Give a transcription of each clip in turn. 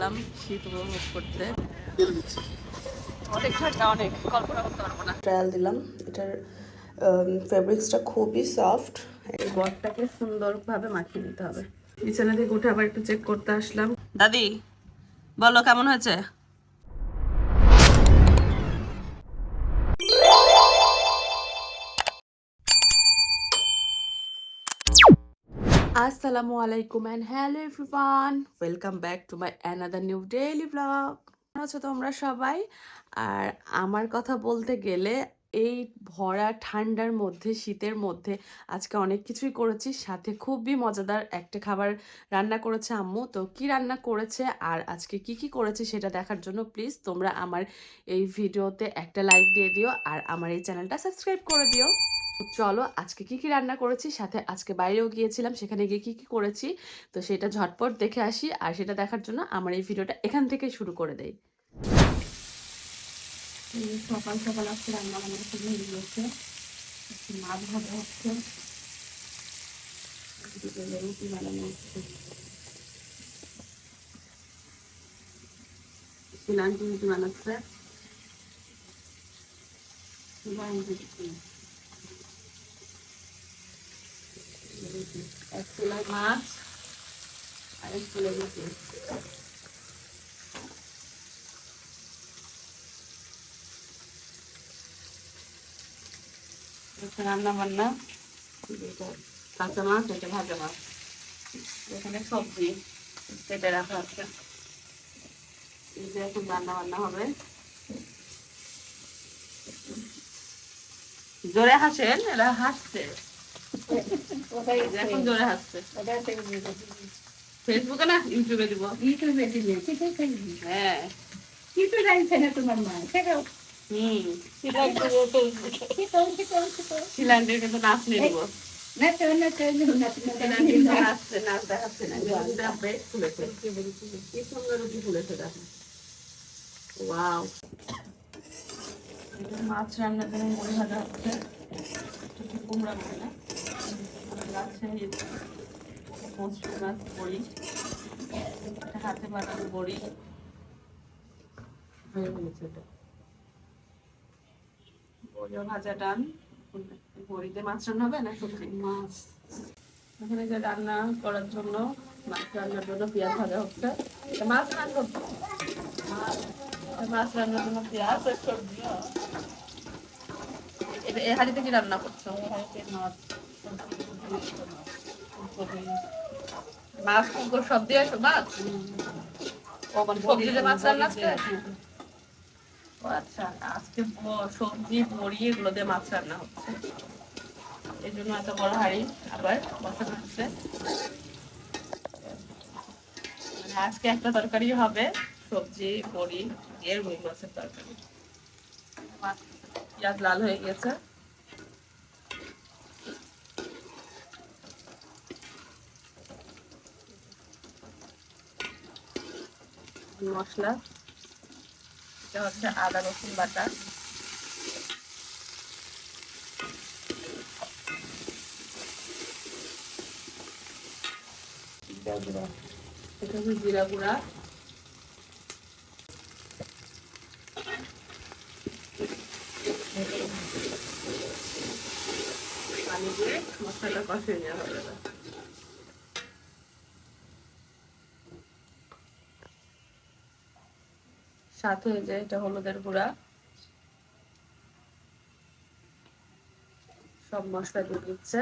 চললাম শীত উপভোগ করতে। অনেক ঠান্ডা, অনেক কল্পনা করতে পারবো না। ট্রায়াল দিলাম, এটার ফেব্রিক্সটা খুবই সফট। এই বটটাকে সুন্দরভাবে মাখিয়ে নিতে হবে। বিছানা থেকে উঠে আবার একটু চেক করতে আসলাম। দাদি বলো কেমন হয়েছে? আসসালামু আলাইকুম and hello everyone, welcome back to my another new daily blog. কেমন আছো তোমরা সবাই? আর আমার কথা বলতে গেলে এই ভরা ঠান্ডার মধ্যে, শীতের মধ্যে আজকে অনেক কিছুই করেছি, সাথে খুবই মজাদার একটা খাবার রান্না করেছে আম্মু। তো কি রান্না করেছে আর আজকে কি কি করেছে সেটা দেখার জন্য প্লিজ তোমরা আমার এই ভিডিওতে একটা লাইক দিয়ে দিও আর আমার এই চ্যানেলটা সাবস্ক্রাইব করে দিও। চলো আজকে কি কি রান্না করেছি, সাথে আজকে বাইরেও গিয়েছিলাম, সেখানে গিয়ে কি কি করেছি তো সেটা ঝটপট দেখে আসি। আর সেটা দেখার জন্য আমার এই ভিডিওটা এখান থেকে শুরু করে দেই। সকাল সকাল আজকে রান্না বান্না শুরু হয়ে গিয়েছে। মাছ ভাজা হচ্ছে, রুটি বানানো হচ্ছে, শিলান্টি রুটি বানাচ্ছে, এক চুলায় মাছ আর এক চুলায় রুটি। রান্না বান্না, কাঁচা মাছ, এটা ভাজা মাছ, এখানে সবজি কেটে রাখা আছে। এই যে এখন রান্না বান্না হবে। জোরে হাসেন, এরা হাসছে এখন, জোরে হাসছে। ফেসবুকে না ইউটিউবে দিব? ইউটিউবে দিলে হ্যাঁ, কিছু জানছে না তোমার মা। শিলান্টির কিন্তু নাচ নিয়ে দিব। মাছ রান্নার জন্য মুড়ি ভাজা হচ্ছে, কুমড়া মুড়ি না, মসুর মাছ বড়ি, হাতে বানানো বড়ি হয়ে গেছে। এটা বড়িও ভাজা ডান, বড়িতে মাছ রান্না হবে না সবজি মাছ। এখানে যে রান্না করার জন্য, মাছ রান্নার জন্য পেঁয়াজ ভাজা হচ্ছে। মাছ রান্না করবো, মাছ রান্নার জন্য পেঁয়াজ সবজি। এটা এই হাঁড়িতে কি রান্না করছো? মাছ মাছ কুকুর সব দিয়ে আসো মাছ। সবজিতে মাছ রান্না আছে। আচ্ছা, আজকে সবজি বড়ি এগুলো দিয়ে মাছ রান্না হচ্ছে, এই জন্য এত বড় হাঁড়ি আবার বসানো হচ্ছে। মানে আজকে একটা তরকারি হবে, সবজি বড়ি দিয়ে রুই মাছের তরকারি। পেঁয়াজ লাল হয়ে গেছে, মশলা এটা হচ্ছে আদা রসুন বাটা, এটা হচ্ছে জিরা গুঁড়া, পানি দিয়ে মশলাটা কষিয়ে নেওয়া হয়ে যাবে। সাথে যে এটা হলুদের গুঁড়া, সব মশলা দিয়ে দিচ্ছে।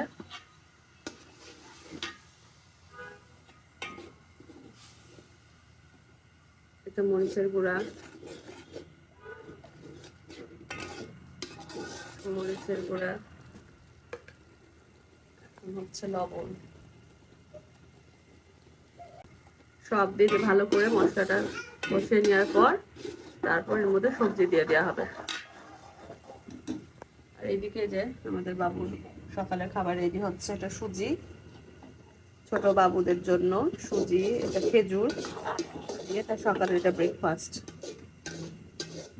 এটা মরিচের গুঁড়া, মরিচের গুঁড়া হচ্ছে লবণ, সব দিয়ে ভালো করে মশলাটা কষিয়ে নেওয়ার পর তারপর এর মধ্যে সবজি দিয়ে দেওয়া হবে। আর এইদিকে যে আমাদের বাবুর সকালের খাবার রেডি হচ্ছে, এটা সুজি, ছোট বাবুদের জন্য সুজি, এটা খেজুর, এটা সকালের এটা ব্রেকফাস্ট।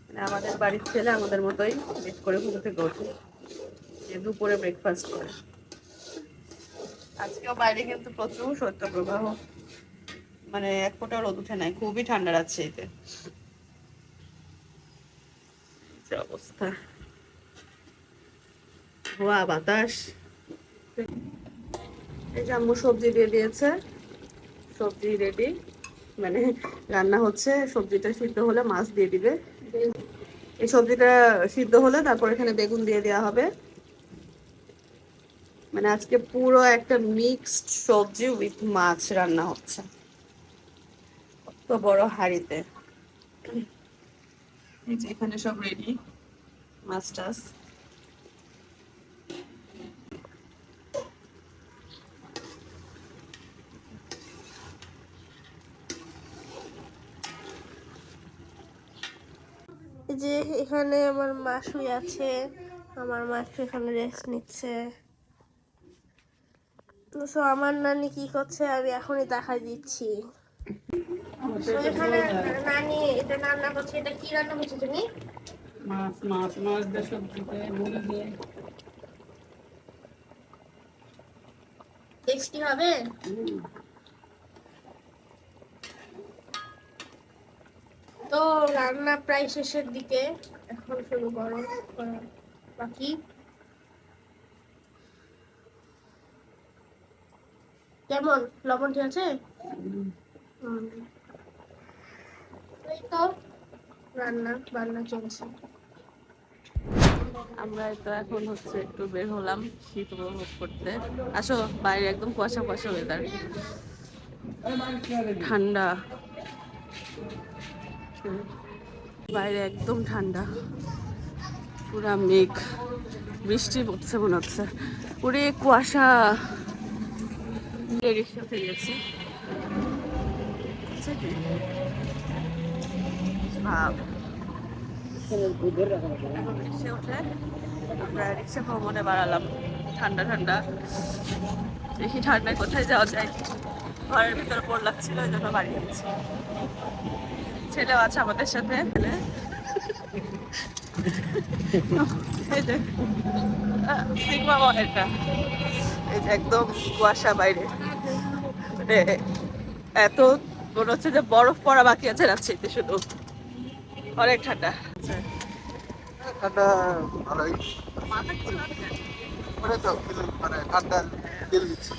মানে আমাদের বাড়ির ছেলে আমাদের মতোই লেট করে ঘুম থেকে ওঠে, দুপুরে ব্রেকফাস্ট করে। আজকেও বাইরে কিন্তু প্রচুর শৈত্যপ্রবাহ, মানে এক ফোঁটা রোদ উঠে নাই, খুবই ঠান্ডা লাগছে এতে। যে অবস্থা, ধোয়া বাতাস। এই যে আম্মু সবজি দিয়ে দিয়েছে, সবজি রেডি, মানে রান্না হচ্ছে। সবজিটা সিদ্ধ হলে মাছ দিয়ে দিবে। এই সবজিটা সিদ্ধ হলে তারপর এখানে বেগুন দিয়ে দেওয়া হবে। মানে আজকে পুরো একটা মিক্সড সবজি উইথ মাছ রান্না হচ্ছে, তো বড় হাঁড়িতে। এই যে এখানে সব রেডি, মাছ টাছ। যে এখানে আমার মাসুই আছে, আমার মাসু এখানে রেস্ট নিচ্ছে। তো আমার নানি কি করছে আমি এখনই দেখা দিচ্ছি। তো এখানে নানি এটা রান্না করছে। এটা কি রান্না করছে তুমি? মাছ মাছ মাছ দিয়ে সবজি দিয়ে মুড়ি দিয়ে। টেস্টি হবে। তো রান্না প্রায় শেষের দিকে, এখন শুরু করো বাকি। কেমন লবণ ঠিক আছে? এই তো রান্না বান্না চলছে। আমরা তো এখন হচ্ছে একটু বের হলাম শীত উপভোগ করতে। আসো, বাইরে একদম কুয়াশা কুয়াশা ওয়েদার, ঠান্ডা, বাইরে একদম ঠান্ডা, পুরা মেঘ, বৃষ্টি পড়ছে মনে হচ্ছে। পুরে কুয়াশা। রিক্সা পেয়ে গেছি, ভাব রিক্সা উঠে আমরা রিক্সা ভ্রমণে বাড়ালাম। ঠান্ডা ঠান্ডা, দেখি ঠান্ডায় কোথায় যাওয়া যায়। ঘরের ভিতরে বোর লাগছিল, ওই জন্য বাড়ি যাচ্ছি। ছেলেও আছে আমাদের সাথে। এই যে সিগমা মহেরটা, এই যে একদম কুয়াশা বাইরে, মানে এত মনে হচ্ছে যে বরফ পড়া বাকি আছে রাজশাহীতে শুধু। অনেক ঠান্ডা। ঠান্ডা ভালোই মানে তো মানে ঠান্ডা ফিল দিচ্ছে।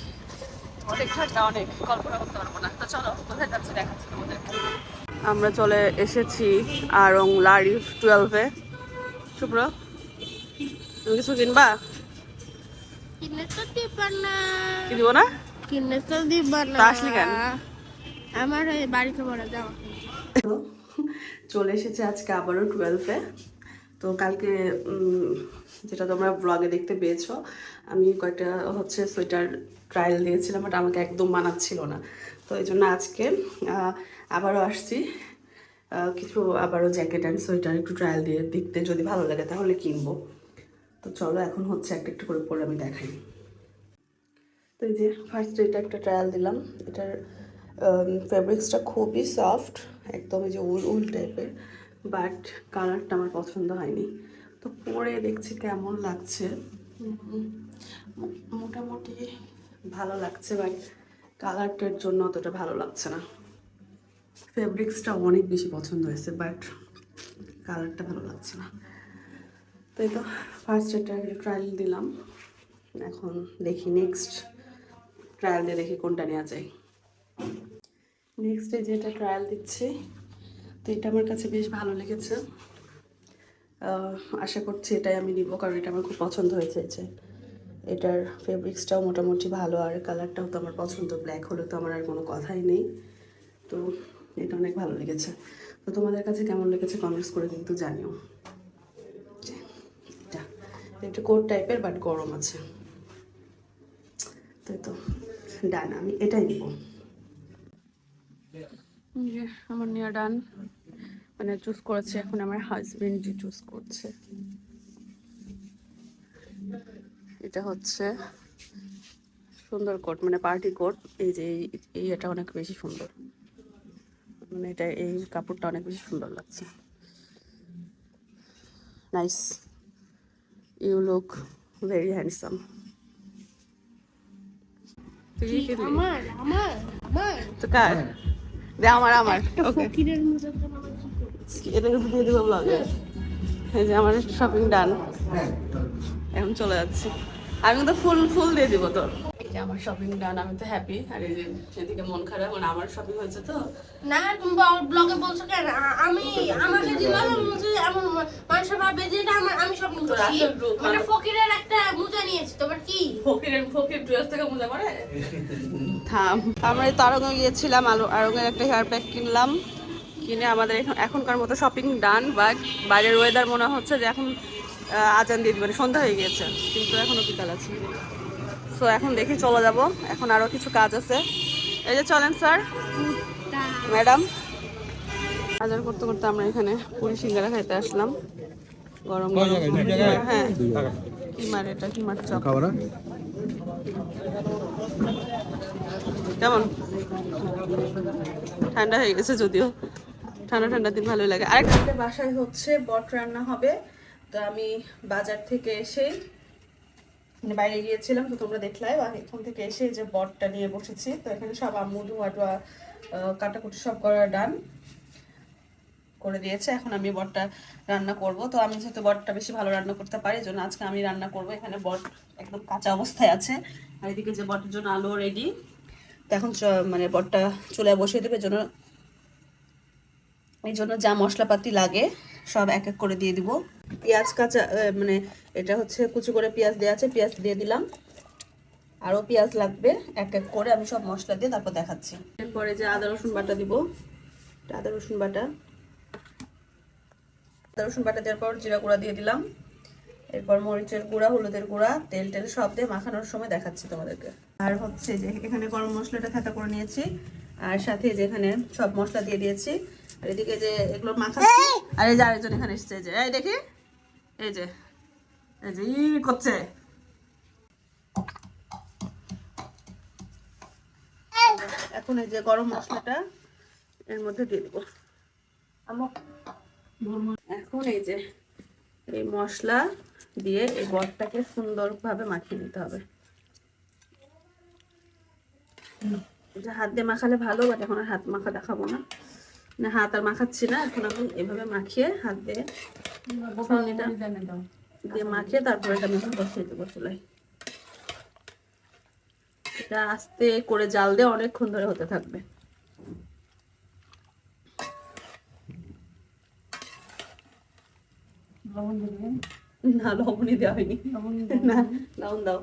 অনেক ঠান্ডা, অনেক কল্পনা করতে পারবো না। তো চলো কোথায় যাচ্ছি দেখাচ্ছি তোমাদের। আমরা চলে এসেছি আড়ং লারিফ 12-এ। শুভ্র, তুমি কিছু কিনবা? কিনে তো দিবা না। কি দিব না? কিনে তো দিবা না। তা আসলি কেন? আমার এই বাড়িতে পড়া যাও। চলে এসেছে আজকে আবারও 12-এ। তো কালকে যেটা তোমরা ব্লগে দেখতে পেয়েছো, আমি কয়েকটা হচ্ছে সোয়েটার ট্রায়াল দিয়েছিলাম, বাট আমাকে একদম মানাচ্ছিল না। তো এই জন্য আজকে আবারও আসছি, কিছু আবারও জ্যাকেট অ্যান্ড সোয়েটার একটু ট্রায়াল দিয়ে দেখতে, যদি ভালো লাগে তাহলে কিনবো। তো চলো এখন হচ্ছে একটা একটু করে পরে আমি দেখাই। তো এই যে ফার্স্ট এটা একটা ট্রায়াল দিলাম। এটার ফেব্রিক্সটা খুবই সফট, একদম এই যে উল উল টাইপের, বাট কালারটা আমার পছন্দ হয়নি। তো পরে দেখছি কেমন লাগছে, মোটামুটি ভালো লাগছে, বাট কালারটার জন্য অতটা ভালো লাগছে না। ফেব্রিক্সটা অনেক বেশি পছন্দ হয়েছে, বাট কালারটা ভালো লাগছে না। তাই তো ফার্স্ট এটা ট্রায়াল দিলাম, এখন দেখি নেক্সট ট্রায়াল দিয়ে দেখি কোনটা নেওয়া যায়। নেক্সটে যেটা ট্রায়াল দিচ্ছি, তো এটা আমার কাছে বেশ ভালো লেগেছে। আশা করছি এটাই আমি নিব, কারণ এটা আমার খুব পছন্দ হয়েছে। এটার ফেব্রিক্সটাও মোটামুটি ভালো, আর কালারটাও তো আমার পছন্দ, ব্ল্যাক হলে তো আমার আর কোনো কথাই নেই। তো এটা অনেক ভালো লেগেছে। তো তোমাদের কাছে কেমন লেগেছে কমেন্টস করে কিন্তু জানিও। এটা একটু কোট টাইপের, বাট গরম আছে। তো ডান, আমি এটাই নিব। আমার নেওয়া ডান, মানে চুজ করেছে। এখন আমার হাজবেন্ডই চুজ করছে। এটা হচ্ছে সুন্দর কোট, মানে পার্টি কোট। এই যে এটা অনেক বেশি সুন্দর, মানে এটা এই কাপড়টা অনেক বেশি সুন্দর লাগছে। Nice, you look very handsome. তুই কি কিনলি? আমার আমার আমার তো কার? দে আমার ওকে ফকিরের মজার জন্য আমার কি করছি? এটা কিন্তু দিয়ে দেবো ব্লগে। এই যে আমার শপিং ডান, এখন চলে যাচ্ছি। আমি কিন্তু ফুল ফুল দিয়ে দিব তোর। এই যে আমার শপিং ডান, আমি তো হ্যাপি। আর এই যে সেদিকে মন খারাপ, মানে আমার শপিং হয়েছে তো। না তুমি ব্লগে বলছো কেন? আমি আমাকে দিলাম মুজে এমন মানুষ ভাবে যে এটা আমি শপিং তোর করছি। আসল রূপ মানে ফকিরের একটা মোজা নিয়েছি, তোমার কি? ফকির ড্রেস থেকে মজা করে থাম। আমরা এই তারঙ্গে গিয়েছিলাম, আরঙের একটা হেয়ার প্যাক কিনলাম। কিনে আমাদের এখনকার মতো শপিং ডান। বাট বাইরের ওয়েদার মনে হচ্ছে যে এখন আজান দিয়ে দিবে, সন্ধ্যা হয়ে গিয়েছে, কিন্তু এখনো বিকাল আছে। সো এখন দেখি চলে যাব, এখন আরো কিছু কাজ আছে। এই যে চলেন স্যার, ম্যাডাম। বাজার করতে করতে আমরা এখানে পুরি সিঙ্গারা খাইতে আসলাম। গরম গরম। হ্যাঁ, কিমার, এটা কিমার চপ। কেমন? ঠান্ডা হয়ে গেছে যদিও, ঠান্ডা ঠান্ডা দিন ভালোই লাগে। আরেকটা বাসায় হচ্ছে বট রান্না হবে। তো আমি বাজার থেকে এসেই মানে বাইরে গিয়েছিলাম, তো তোমরা দেখলে এখান থেকে এসে যে বটটা নিয়ে বসেছি। তো এখানে সব আম্মু ধোয়া টোয়া কাটাকুটি সব করা ডান করে দিয়েছে। এখন আমি বটটা রান্না করব। তো আমি যেহেতু বটটা বেশি ভালো রান্না করতে পারি, জন্য আজকে আমি রান্না করব। এখানে বট একদম কাঁচা অবস্থায় আছে, আর এদিকে যে বটের জন্য আলু রেডি। তো এখন মানে বটটা চুলায় বসিয়ে দেবে, জন্য এই জন্য যা মশলাপাতি লাগে সব এক এক করে দিয়ে দিব। পেঁয়াজ কাঁচা মানে এটা হচ্ছে কুচি করে পেঁয়াজ দেওয়া আছে, পেঁয়াজ দিয়ে দিলাম। আরও পেঁয়াজ লাগবে, এক এক করে আমি সব মশলা দিয়ে তারপর দেখাচ্ছি। এরপরে যে আদা রসুন বাটা দিব, আদা রসুন বাটা দেওয়ার পর জিরা গুঁড়া দিয়ে দিলাম। এরপর মরিচের গুঁড়া, হলুদের গুঁড়া, তেল সব দিয়ে মাখানোর সময় দেখাচ্ছি তোমাদেরকে। আর হচ্ছে যে এখানে গরম মশলাটা থেঁতা করে নিয়েছি, আর সাথে যেখানে সব মশলা দিয়ে দিয়েছি। আর এদিকে যে এগুলো মাখাচ্ছি, আর এই যে আরেকজন এখানে এসছে, যে এই দেখি, এই যে করছে। এখন এই যে গরম মশলাটা এর মধ্যে দিয়ে দেবো। এখন এই যে এই মশলা দিয়ে এই বটটাকে সুন্দরভাবে মাখিয়ে নিতে হবে। এটা হাত দিয়ে মাখালে ভালো, বাট এখন আর হাত মাখা দেখাবো না, না হাত আর মাখাচ্ছি না। এখন আমি এভাবে মাখিয়ে হাত দিয়ে দিয়ে মাখিয়ে তারপরে এটা আমি বসিয়ে দেবো চুলায়। এটা আস্তে করে জাল দিয়ে অনেকক্ষণ ধরে হতে থাকবে। না লবণই দেওয়া হয়নি, না লবণ দাও।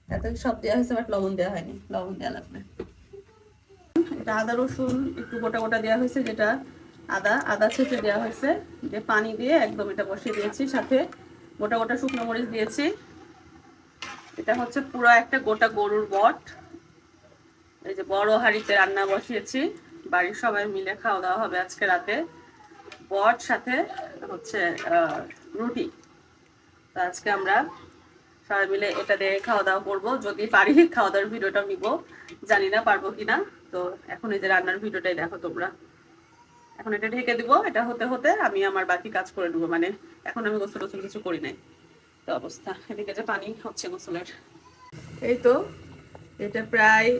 এত সব দেওয়া হয়েছে, বাট লবণ দেওয়া হয়নি, লবণ দেওয়া লাগবে। এটা আদা রসুন একটু গোটা গোটা দেওয়া হয়েছে, যেটা আদা ছেঁচে দেওয়া হয়েছে। দিয়ে পানি দিয়ে একদম এটা বসিয়ে দিয়েছি, সাথে গোটা গোটা শুকনো মরিচ দিয়েছি। এটা হচ্ছে পুরো একটা গোটা গরুর বট। এই যে বড় হাঁড়িতে রান্না বসিয়েছি, বাড়ির সবাই মিলে খাওয়া দাওয়া হবে আজকে রাতে। বট সাথে হচ্ছে রুটি। তো আজকে আমরা সবাই মিলে এটা দিয়ে খাওয়া দাওয়া করবো, যদি পারি খাওয়া দাওয়ার ভিডিওটাও নিব, জানি না পারবো কিনা। তো এখন এই যে রান্নার ভিডিওটাই দেখো তোমরা। এখন এটা ঢেকে দিব, এটা হতে হতে আমি আমার বাকি কাজ করে নেবো। মানে এখন আমি গোসল টোসল কিছু করি নাই, তো অবস্থা। এদিকে যে পানি হচ্ছে গোসলের। এই তো এটা প্রায়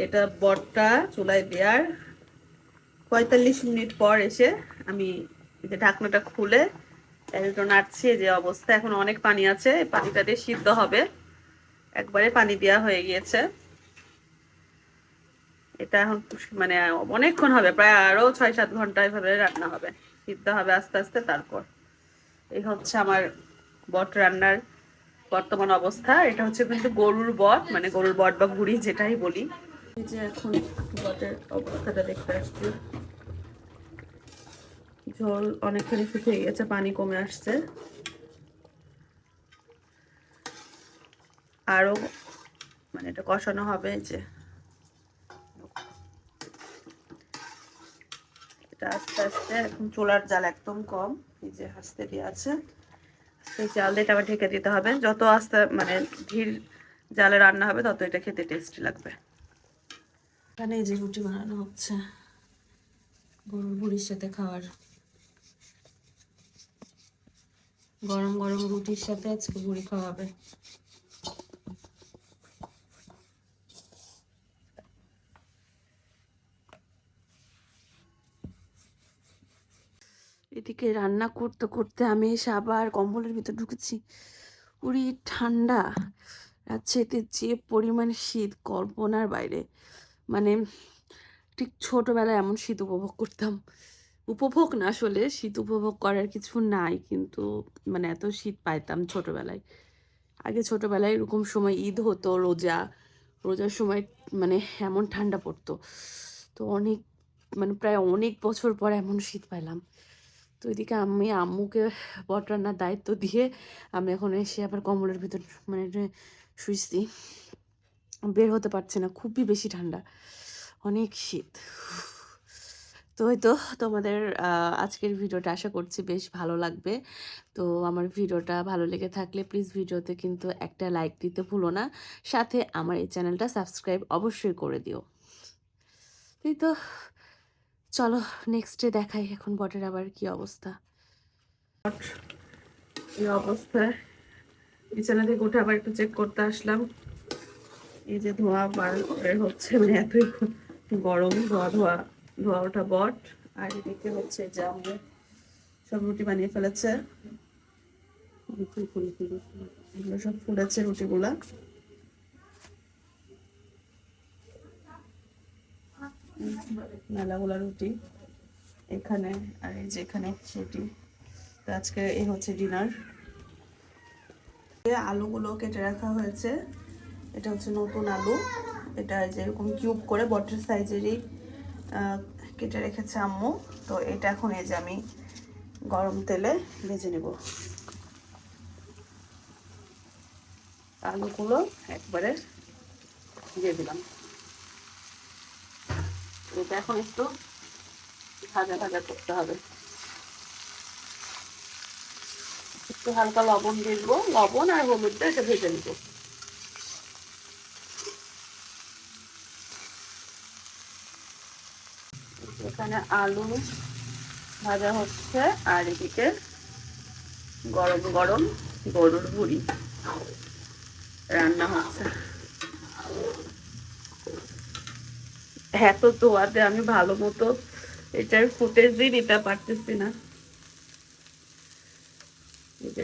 এটা বটটা চুলায় দেওয়ার 45 মিনিট পর এসে আমি যে ঢাকনাটা খুলে একটু নাড়ছি। যে অবস্থা, এখন অনেক পানি আছে, পানিটা দিয়ে সিদ্ধ হবে। একবারে পানি দেওয়া হয়ে গিয়েছে। এটা এখন মানে অনেকক্ষণ হবে, প্রায় আরো 6-7 ঘন্টা এভাবে রান্না হবে, সিদ্ধ হবে আস্তে আস্তে। তারপর এই হচ্ছে আমার বট রান্নার বর্তমান অবস্থা। এটা হচ্ছে কিন্তু গরুর বট, মানে গরুর বট বা ভুড়ি যেটাই বলি। এই যে এখন বটের অবস্থাটা দেখতে আসছি, ঝোল অনেকখানি শুকিয়ে গেছে, পানি কমে আসছে। আরো মানে এটা কষানো হবে। যে এটা আস্তে আস্তে, এখন চুলার জাল একদম কম, এই যে আস্তে দিয়ে আছে, সেই জাল দিয়ে এটা আবার ঢেকে দিতে হবে। যত আস্তে মানে ধীর জালে রান্না হবে, তত এটা খেতে টেস্টি লাগবে। এখানে এই যে রুটি বানানো হচ্ছে গরুর ভুড়ির সাথে খাওয়ার, গরম গরম রুটির সাথে আজকে ভুড়ি খাওয়া হবে। এদিকে রান্না করতে করতে আমি এসে আবার কম্বলের ভিতর ঢুকেছি। উরি ঠান্ডা, রাজশাহীতে যে পরিমাণ শীত কল্পনার বাইরে। মানে ঠিক ছোটবেলায় এমন শীত উপভোগ করতাম। উপভোগ না, আসলে শীত উপভোগ করার কিছু নাই, কিন্তু মানে এত শীত পাইতাম ছোটবেলায়। আগে ছোটবেলায় এরকম সময় ঈদ হতো, রোজার সময় মানে এমন ঠান্ডা পড়তো। তো অনেক মানে প্রায় অনেক বছর পর এমন শীত পাইলাম। তো এদিকে আমি আম্মুকে বট রান্নার দায়িত্ব দিয়ে আমি এখন এসে আবার কম্বলের ভিতর মানে শুইছি। বের হতে পারছি না, খুবই বেশি ঠান্ডা, অনেক শীত। তো হয়তো তোমাদের আজকের ভিডিওটা আশা করছি বেশ ভালো লাগবে। তো আমার ভিডিওটা ভালো লেগে থাকলে প্লিজ ভিডিওতে কিন্তু একটা লাইক দিতে ভুলো না, সাথে আমার এই চ্যানেলটা সাবস্ক্রাইব অবশ্যই করে দিও। এই তো চলো নেক্সটে দেখাই এখন বটের আবার কি অবস্থা। এই অবস্থায় বিছানা থেকে উঠে আবার একটু চেক করতে আসলাম। এই যে ধোঁয়া বের হচ্ছে, মানে এতই গরম, ধোঁয়া ওঠা বট। আর এদিকে হচ্ছে যে আমরা সব রুটি বানিয়ে ফেলেছে, এগুলো সব ফুলেছে রুটিগুলা। মেলাগুলা রুটি এখানে, আর এই যে এখানে রুটি। তো আজকে এই হচ্ছে ডিনার। আলুগুলো কেটে রাখা হয়েছে, এটা হচ্ছে নতুন আলু। এটা যেরকম কিউব করে বটের সাইজেরই কেটে রেখেছে আম্মু। তো এটা এখন এই যে আমি গরম তেলে ভেজে নেব। আলুগুলো একবারে দিয়ে দিলাম। এটা এখন একটু ভাজা ভাজা করতে হবে। একটু হালকা লবণ দিয়ে দেবো, লবণ আর হলুদ দিয়ে এটা ভেজে নেব। এখানে আলু ভাজা হচ্ছে, আর এদিকে গরম গরম গরুর ভুড়ি রান্না হচ্ছে। এত ধোয়াতে আমি ভালো মতো এটার ফুটেজ দিয়ে নিতে পারতেছি না।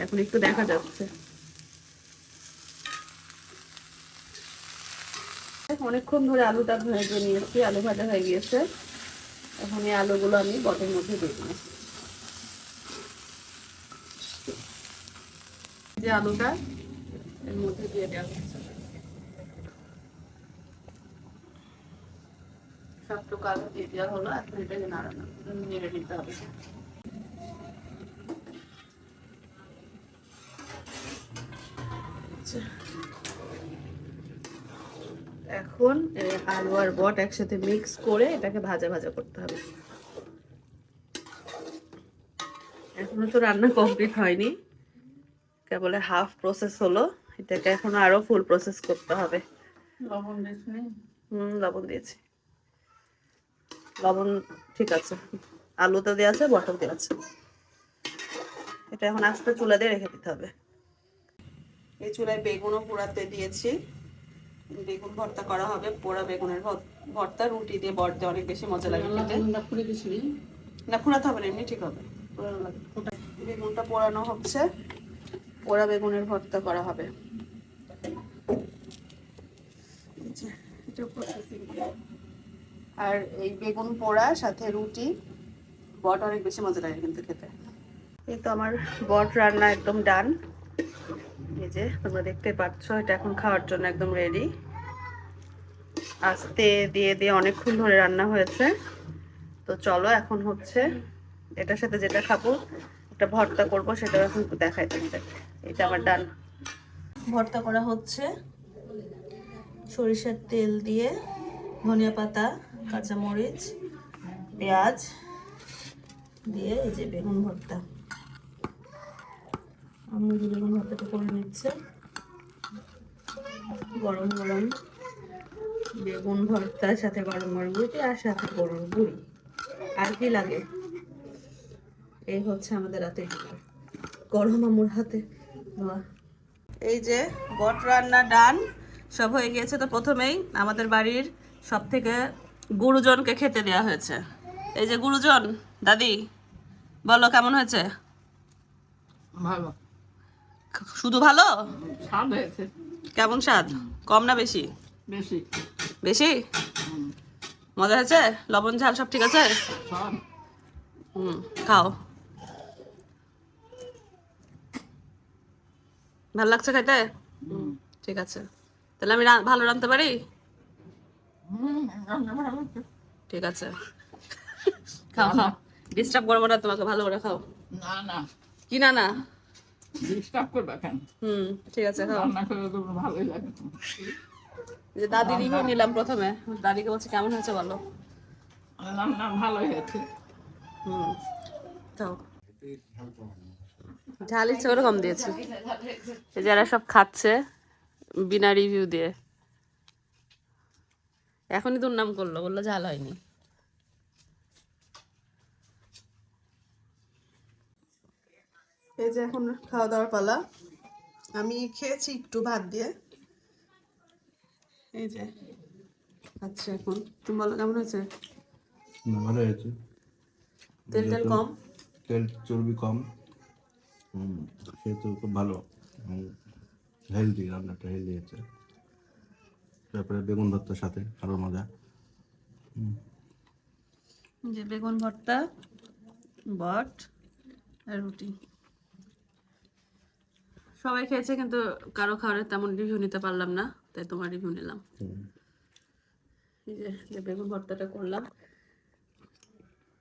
এখন একটু দেখা যাচ্ছে। অনেকক্ষণ ধরে আলুটা ভেজে নিয়েছি, আলু ভাজা হয়ে গিয়েছে। এখন এই আলুগুলো আমি বটের মধ্যে দিয়ে দিই। যে আলুটা এর মধ্যে দিয়ে দেওয়া হচ্ছে, সবটুকু আলু দিয়ে দেওয়া হলো। এখন এটাকে নেড়ে নিতে হবে। এখন আলু আর বট একসাথে মিক্স করে এটাকে ভাজা ভাজা করতে হবে। এখনো তো রান্না কমপ্লিট হয়নি, কেবল হাফ প্রসেস হলো। এটাকে এখন আরো ফুল প্রসেস করতে হবে। লবণ দিয়েছি? লবণ দিয়েছি। লবণ ঠিক আছে, আলুতে দেওয়া আছে, বটল দেওয়া আছে। এটা এখন আস্তে চুলা দিয়ে রেখে দিতে হবে। এই চুলায় বেগুনও পোড়াতে দিয়েছি, বেগুন ভর্তা করা হবে। পোড়া বেগুনের ভর্তা রুটি দিয়ে বট দিয়ে অনেক বেশি মজা লাগে খেতে। না পোড়াতে হবে না, এমনি ঠিক হবে। বেগুনটা পোড়ানো হচ্ছে, পোড়া বেগুনের ভর্তা করা হবে। আর এই বেগুন পোড়া সাথে রুটি বট অনেক বেশি মজা লাগে কিন্তু খেতে। এই তো আমার বট রান্না একদম ডান। এই যে তোমরা দেখতে পাচ্ছ, এটা এখন খাওয়ার জন্য একদম রেডি। আস্তে দিয়ে দিয়ে অনেকক্ষণ ধরে রান্না হয়েছে। তো চলো এখন হচ্ছে এটার সাথে যেটা খাবো, একটা ভর্তা করবো, সেটা এখন দেখাই তোমাদের। এটা আমার ডান ভর্তা করা হচ্ছে সরিষার তেল দিয়ে, ধনিয়া পাতা, কাঁচামরিচ, পেঁয়াজ দিয়ে। এই যে বেগুন ভর্তা, আমি বেগুন ভর্তাটা করে নিচ্ছে। গরম গরম বেগুন ভর্তার সাথে গরম গরম রুটি আর সাথে গরুর বুড়ি, আর কি লাগে। এই হচ্ছে আমাদের রাতে গরম আমুর হাতে। এই যে বট রান্না ডান, সব হয়ে গিয়েছে। তো প্রথমেই আমাদের বাড়ির সব থেকে গুরুজনকে খেতে দেওয়া হয়েছে। এই যে গুরুজন দাদি, বলো কেমন হয়েছে? ভালো শুধু ভালো? স্বাদ হয়েছে কেমন স্বাদ? কম না বেশি? বেশি বেশি? মজা হয়েছে? লবণ ঝাল সব ঠিক আছে? সব খাও। ভালো লাগছে খেতে? ঠিক আছে, তাহলে আমি ভালো রাঁধতে পারি? ঠিক আছে, খাও খাও, ডিস্টার্ব করবো না তোমাকে, ভালো করে খাও। না না কি না না? ডিস্টার্ব করবে কেন? ঠিক আছে খাও। রান্না করে তো ভালোই লাগে। যে দাদি রিভিউ নিলাম প্রথমে, দাদিকে বলছে কেমন হয়েছে বলো। রান্না ভালোই হয়েছে। খাও। ঝাল ইচ্ছে করে কম দিয়েছি। যারা সব খাচ্ছে বিনা রিভিউ দিয়ে, এখনই দুর্নাম করলো, বললো ঝাল হয়নি। এই যে এখন খাওয়া দাওয়ার পালা। আমি খেয়েছি একটু ভাত দিয়ে, এই যে আচ্ছা এখন তুমি বলো কেমন হয়েছে? ভালো হয়েছে, তেল তেল কম, তেল চর্বি কম, সেহেতু খুব ভালো, হেলদি, রান্নাটা হেলদি হয়েছে। তারপরে বেগুন ভর্তার সাথে আরো মজা। যে বেগুন ভর্তা, বট আর রুটি। সবাই খেয়েছে কিন্তু কারো খাবারের তেমন রিভিউ নিতে পারলাম না, তাই তোমার রিভিউ নিলাম। এই যে বেগুন ভর্তাটা করলাম।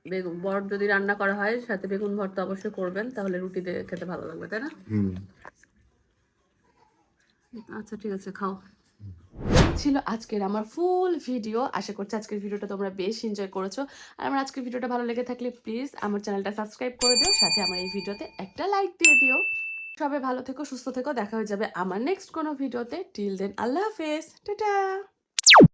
বেগুন বট যদি রান্না করা হয় সাথে বেগুন ভর্তা অবশ্যই করবেন, তাহলে রুটি দিয়ে খেতে ভালো লাগবে, তাই না? আচ্ছা ঠিক আছে, খাও। ছিল আজকের আমার ফুল ভিডিও। আশা করছি আজকের ভিডিওটা তোমরা বেশ এনজয় করেছো। আর আমার আজকের ভিডিওটা ভালো লেগে থাকলে প্লিজ আমার চ্যানেলটা সাবস্ক্রাইব করে দিও, সাথে আমার এই ভিডিওতে একটা লাইক দিয়ে দিও। সবাই ভালো থেকো, সুস্থ থেকো, দেখা হয়ে যাবে আমার নেক্সট কোনো ভিডিওতে। টিল দেন আল্লাহ হাফেজ, টাটা।